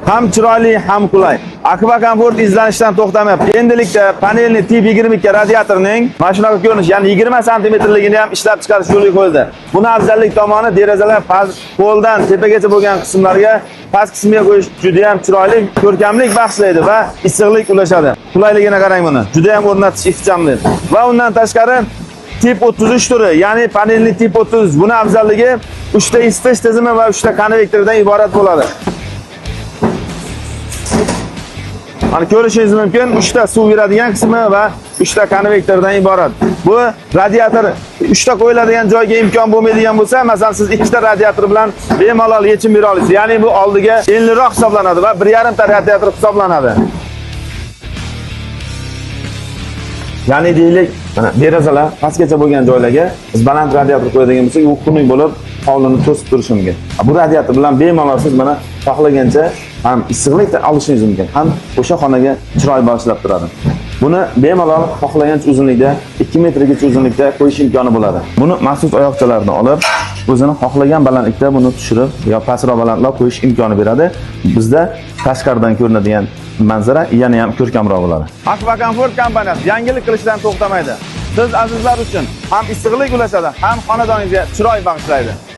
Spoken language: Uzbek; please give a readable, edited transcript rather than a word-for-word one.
Ham chiroyli, ham qulay. Akva Comfort izlanishdan to'xtamayapti. Endilikda panelni tip 22 radiatorning mana shunaqa ko'rinish, ya'ni 20 santimetrligini ham ishlab chiqarish yo'lga qo'yildi. Buni afzallik tomoni derazalar past qo'ldan tepagacha bo'lgan qismlarga past qismiga qo'yish juda ham chiroyli, ko'rkamlik baxshlaydi va issiqlik ulashadi. Qulayligini qarang buni. Juda ham o'rnatish ixchamli. Va undan tashqari tip 33 turi, ya'ni panelli tip 30. Buni afzalligi 3 ta isitish tizimi va 3 ta konvektordan iborat bo'ladi. Mana ko'rishingiz mumkin, 3 ta suv yuradigan qismi va 3 ta konvektordan iborat. Bu radiator 3 ta qo'yiladigan joyga imkon bo'lmaydigan bo'lsa, masalan siz 2 ta radiator bilan bemalol yechim bera olasiz. Ya'ni bu oldiga enliroq hisoblanadi va 1,5 ta radiator hisoblanadi. Ya'ni deylik, mana derazalar pastgacha bo'lgan joylarga biz baland radiator qo'yadigan bo'lsak, u xunuk bo'lib hovlini to'sib turishi mumkin. Bu radiator bilan bemalol siz mana xohlagancha ham issiqlik olishingiz mumkin, ham o'sha xonaga chiroy bag'ishlab turadi. Buni bemalol xohlagancha uzunlikda 2 metrgacha uzunlikda qo'yish imkoni bo'ladi. Buni maxsus oyoqchalarni olib, o'zini xohlagan balandlikda buni tushirib yo pastroq balandroq qo'yish imkoni beradi. Bizda tashqaridan ko'rinadigan manzara yana ham ko'rkamroq bo'ladi. Akva Comfort kompaniyasi yangilik qilishdan to'xtamaydi. Siz azizlar uchun ham issiqlik ulashadi, ham xonadoningizga chiroy bag'ishlaydi.